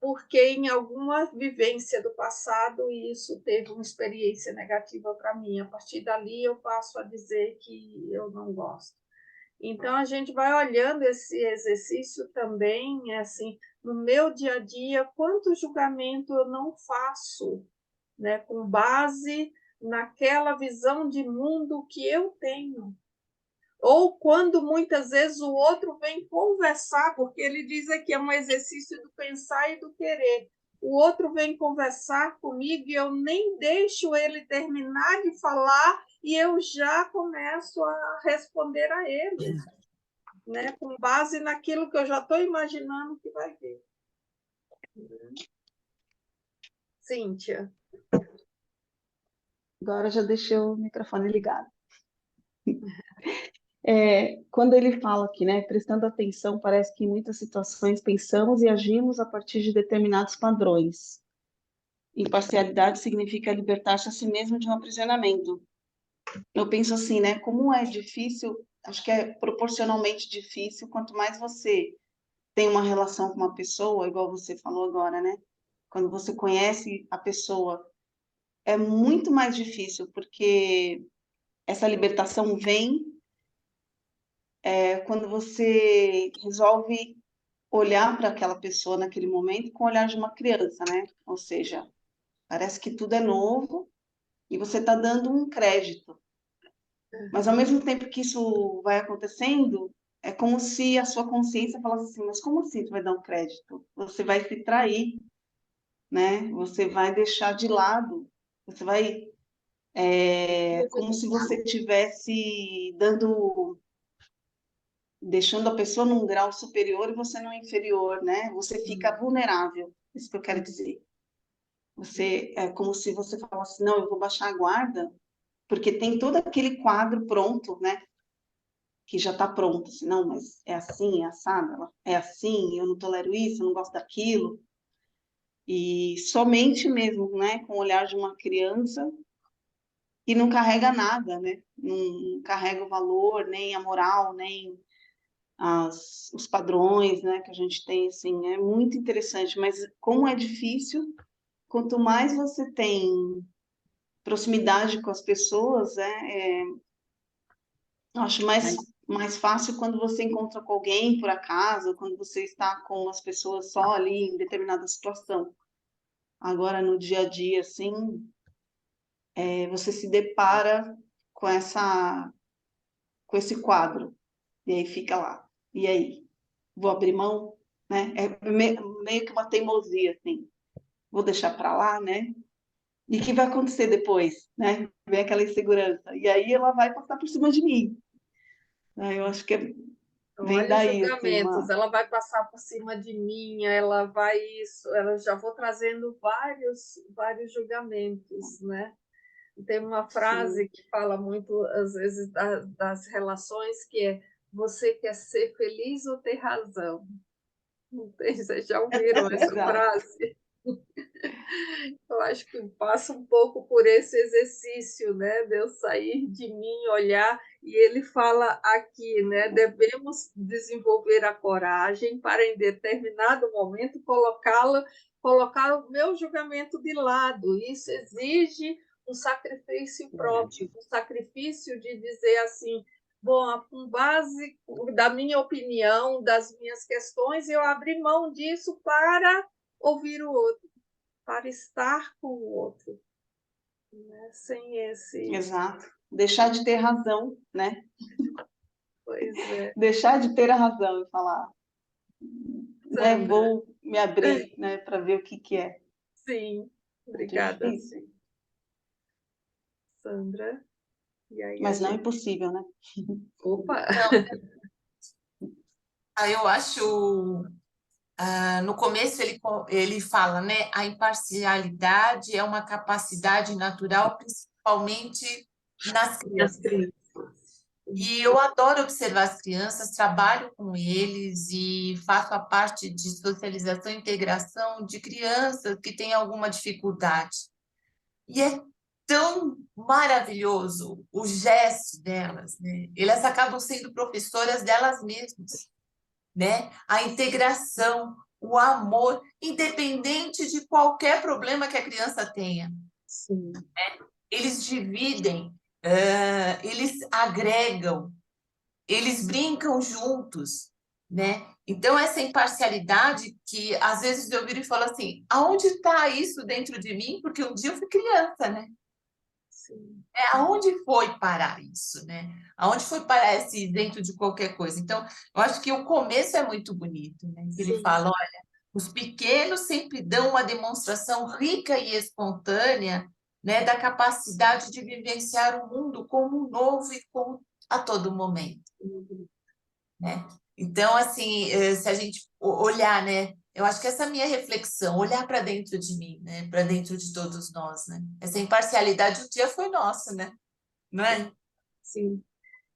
Porque em alguma vivência do passado isso teve uma experiência negativa para mim. A partir dali eu passo a dizer que eu não gosto. Então a gente vai olhando esse exercício também, assim, no meu dia a dia, quanto julgamento eu não faço, né, com base naquela visão de mundo que eu tenho. Ou quando muitas vezes o outro vem conversar, porque ele diz aqui é um exercício do pensar e do querer. O outro vem conversar comigo e eu nem deixo ele terminar de falar e eu já começo a responder a ele, né? Com base naquilo que eu já estou imaginando que vai vir. Cíntia. Agora já deixei o microfone ligado. Quando ele fala aqui, né, prestando atenção, parece que em muitas situações pensamos e agimos a partir de determinados padrões. Imparcialidade significa libertar-se a si mesmo de um aprisionamento. Eu penso assim, né, como é difícil, acho que é proporcionalmente difícil, quanto mais você tem uma relação com uma pessoa, igual você falou agora, né? Quando você conhece a pessoa, é muito mais difícil, porque essa libertação vem quando você resolve olhar para aquela pessoa naquele momento com o olhar de uma criança, né? Ou seja, parece que tudo é novo e você está dando um crédito. Mas ao mesmo tempo que isso vai acontecendo, é como se a sua consciência falasse assim, mas como assim tu vai dar um crédito? Você vai se trair, né? Você vai deixar de lado, você vai como se você tivesse deixando a pessoa num grau superior e você num inferior, né? Você fica vulnerável, isso que eu quero dizer. Você é como se você falasse, não, eu vou baixar a guarda, porque tem todo aquele quadro pronto, né? Que já está pronto, assim, não, mas é assim, é assado, é assim, eu não tolero isso, eu não gosto daquilo. E somente mesmo, né, com o olhar de uma criança que não carrega nada, né? Não carrega o valor, nem a moral, nem os padrões, né, que a gente tem, assim, é muito interessante, mas como é difícil, quanto mais você tem proximidade com as pessoas, eu acho mais fácil quando você encontra com alguém por acaso, quando você está com as pessoas só ali em determinada situação. Agora, no dia a dia, assim, você se depara com esse quadro, e aí fica lá. E aí? Vou abrir mão? Né? É meio que uma teimosia, assim. Vou deixar para lá, né? E o que vai acontecer depois, né? Vem aquela insegurança. E aí ela vai passar por cima de mim. Eu acho que vem Olha os daí, assim, julgamentos, ela vai passar por cima de mim, ela vai isso, ela já vou trazendo vários julgamentos, né? Tem uma frase sim. que fala muito, às vezes, das relações, que é: você quer ser feliz ou ter razão? Não tem, vocês já ouviram essa Exato. frase? Eu acho que passa um pouco por esse exercício, né? De eu sair de mim, olhar, e ele fala aqui, né? Devemos desenvolver a coragem para, em determinado momento, colocar o meu julgamento de lado. Isso exige um sacrifício próprio, um sacrifício de dizer assim: bom, com base da minha opinião, das minhas questões, eu abri mão disso para ouvir o outro, para estar com o outro. né? Sem esse... Exato. Deixar de ter razão, né? Pois é. Deixar de ter a razão e falar, né? Sandra, Vou me abrir, né, para ver o que é. sim, Muito obrigada, difícil, sim. Sandra, e aí a mas não é gente... impossível, né? Opa! Eu acho, no começo ele fala, né, a imparcialidade é uma capacidade natural, principalmente nas As crianças. crianças. E eu adoro observar as crianças, trabalho com eles e faço a parte de socialização e integração de crianças que têm alguma dificuldade. E é tão maravilhoso o gesto delas, né? Elas acabam sendo professoras delas mesmas, né? A integração, o amor, independente de qualquer problema que a criança tenha. Sim, Eles dividem, eles agregam, eles brincam juntos, né? Então, essa imparcialidade que às vezes eu viro e falo assim, aonde está isso dentro de mim? Porque um dia eu fui criança, né? sim, Aonde foi parar isso, né? Aonde foi parar esse dentro de qualquer coisa? Então, eu acho que o começo é muito bonito, né? Que ele sim. fala, olha, os pequenos sempre dão uma demonstração rica e espontânea, né, da capacidade de vivenciar o mundo como novo e como a todo momento, né? Então, assim, se a gente olhar, né? Eu acho que essa é a minha reflexão, olhar para dentro de mim, né? Para dentro de todos nós, né? Essa imparcialidade um dia foi nossa, né? Não é? Sim.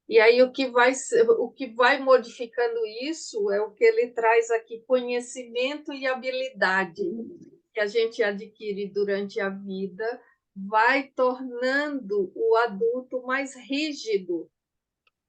E aí o que vai modificando isso é o que ele traz aqui, conhecimento e habilidade que a gente adquire durante a vida, vai tornando o adulto mais rígido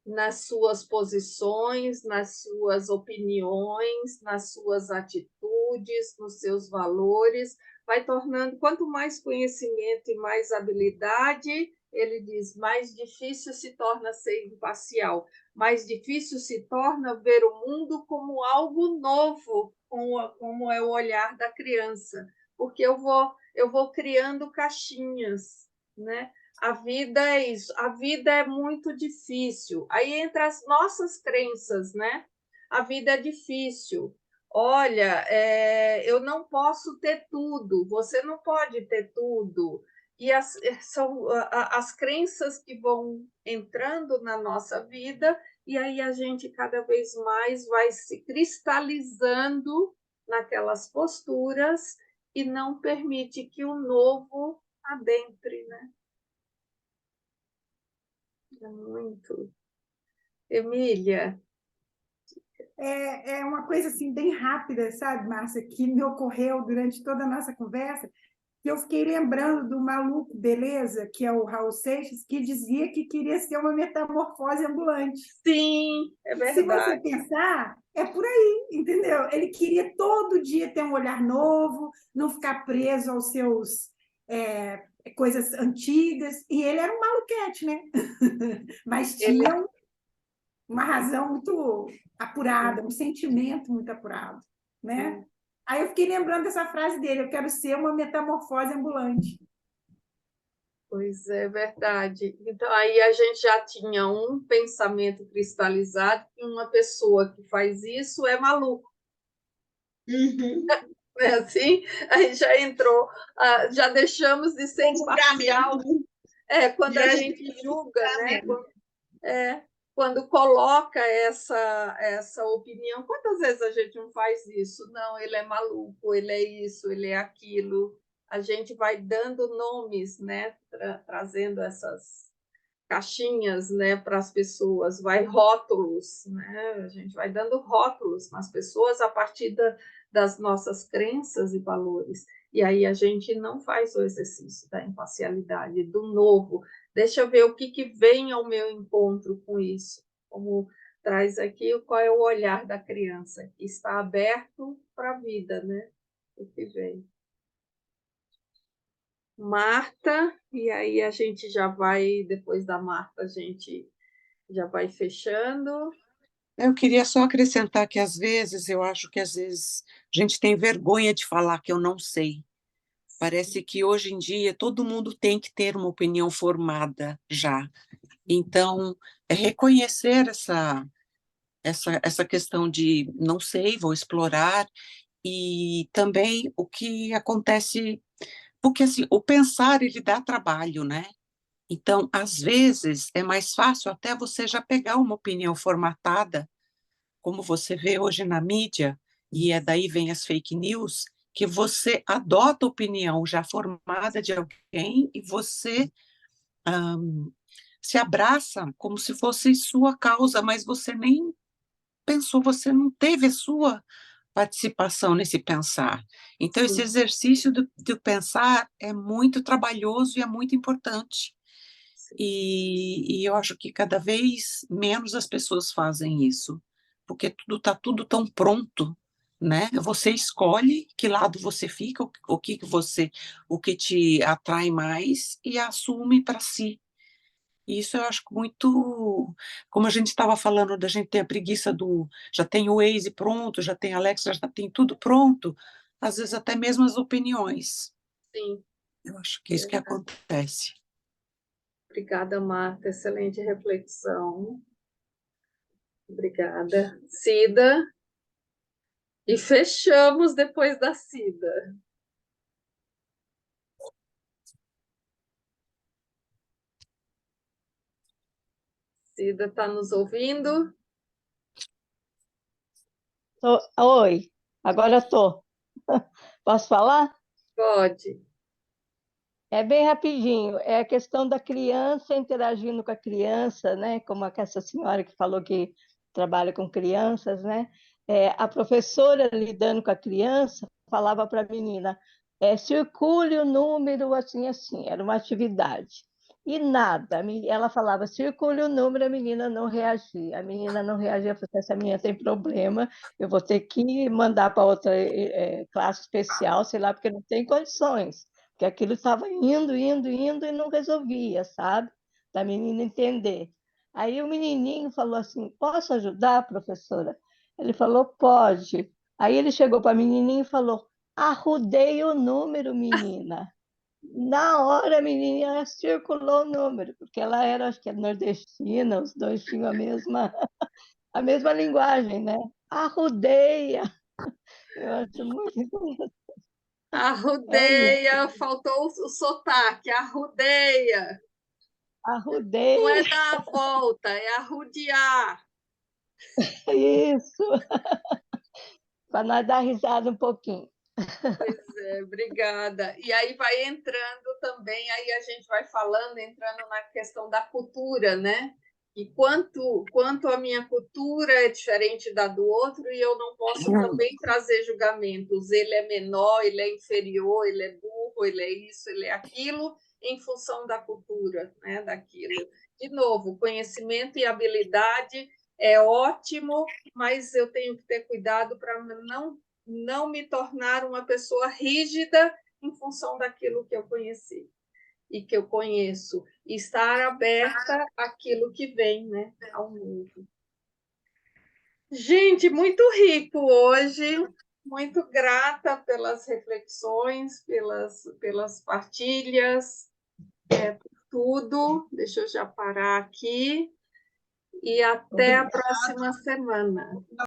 nas suas posições, nas suas opiniões, nas suas atitudes, nos seus valores, vai tornando, quanto mais conhecimento e mais habilidade, ele diz, mais difícil se torna ser imparcial, mais difícil se torna ver o mundo como algo novo, como é o olhar da criança, porque eu vou criando caixinhas, né? A vida é isso, a vida é muito difícil. Aí entra as nossas crenças, né? A vida é difícil. Olha, eu não posso ter tudo, você não pode ter tudo. E são as crenças que vão entrando na nossa vida, e aí a gente cada vez mais vai se cristalizando naquelas posturas e não permite que o novo adentre, né? É muito. Emília, É uma coisa assim bem rápida, sabe, Márcia, que me ocorreu durante toda a nossa conversa, que eu fiquei lembrando do maluco Beleza, que é o Raul Seixas, que dizia que queria ser uma metamorfose ambulante. sim, é Se você verdade. pensar, é por aí, entendeu? Ele queria todo dia ter um olhar novo, não ficar preso aos seus coisas antigas, e ele era um maluquete, né? Mas Ele, tinha uma razão muito apurada, um sentimento muito apurado, né? Aí eu fiquei lembrando dessa frase dele, eu quero ser uma metamorfose ambulante. pois é verdade. Então, aí a gente já tinha um pensamento cristalizado que uma pessoa que faz isso é maluco. Uhum. Não é assim? Aí já entrou, já deixamos de ser Com imparcial. julgamento, Quando a já gente julga, né? julgamento. Quando coloca essa opinião, quantas vezes a gente não faz isso? Não, ele é maluco, ele é isso, ele é aquilo. A gente vai dando nomes, né? Trazendo essas caixinhas, né, para as pessoas, vai rótulos, né? A gente vai dando rótulos nas pessoas a partir das nossas crenças e valores. E aí a gente não faz o exercício da imparcialidade, do novo. Deixa eu ver o que vem ao meu encontro com isso. Como traz aqui, qual é o olhar da criança, que está aberto para a vida, né? O que vem. Marta, e aí a gente já vai, depois da Marta, a gente já vai fechando. Eu queria só acrescentar que, às vezes, eu acho que, às vezes, a gente tem vergonha de falar que eu não sei. Parece que hoje em dia todo mundo tem que ter uma opinião formada já. Então, é reconhecer essa questão de não sei, vou explorar, e também o que acontece, porque assim, o pensar ele dá trabalho, né? Então, às vezes, é mais fácil até você já pegar uma opinião formatada, como você vê hoje na mídia, e é daí vem as fake news, que você adota a opinião já formada de alguém e você se abraça como se fosse sua causa, mas você nem pensou, você não teve a sua participação nesse pensar. Então, esse Sim, exercício do pensar é muito trabalhoso e é muito importante. sim. E eu acho que cada vez menos as pessoas fazem isso, porque tudo está tudo tão pronto, né? Você escolhe que lado você fica, o que te atrai mais e assume para si. E isso eu acho muito, como a gente estava falando, da gente ter a preguiça já tem o Waze pronto, já tem a Alexa, já tem tudo pronto, às vezes até mesmo as opiniões. Sim, Eu acho que é isso que verdade. acontece. Obrigada, Marta. Excelente reflexão. Obrigada. Cida. E fechamos depois da Cida. Cida está nos ouvindo? Oi, agora estou. Posso falar? Pode. É bem rapidinho. É a questão da criança interagindo com a criança, né? Como essa senhora que falou que trabalha com crianças, né? A professora lidando com a criança falava para a menina, circule o número assim, assim. Era uma atividade. E nada. Ela falava, circule o número, a menina não reagia. A menina não reagia, eu falei, essa menina tem problema, eu vou ter que mandar para outra classe especial, sei lá, porque não tem condições. Porque aquilo estava indo, indo, indo e não resolvia, sabe? Da menina entender. Aí o menininho falou assim: Posso ajudar, professora? Ele falou: Pode. Aí ele chegou para a menininha e falou: Arrudei o número, menina. Na hora a menininha circulou o número, porque ela era, acho que era nordestina, os dois tinham a mesma linguagem, né? Arrudeia. Eu acho muito interessante. É Arrudeia, isso. faltou o sotaque, arrudeia. Não é Arrudeia. dar a volta, é arrudear. Isso, para nós dar risada um pouquinho. Pois é, obrigada. E aí vai entrando também, aí a gente vai falando, entrando na questão da cultura, né? E quanto a minha cultura é diferente da do outro, e eu não posso também trazer julgamentos. Ele é menor, ele é inferior, ele é burro, ele é isso, ele é aquilo, em função da cultura, né? Daquilo. De novo, conhecimento e habilidade é ótimo, mas eu tenho que ter cuidado para não me tornar uma pessoa rígida em função daquilo que eu conheci e que eu conheço, e estar aberta àquilo que vem, né, ao mundo. Gente, muito rico hoje, muito grata pelas reflexões, pelas partilhas, por tudo. Deixa eu já parar aqui e até a próxima semana.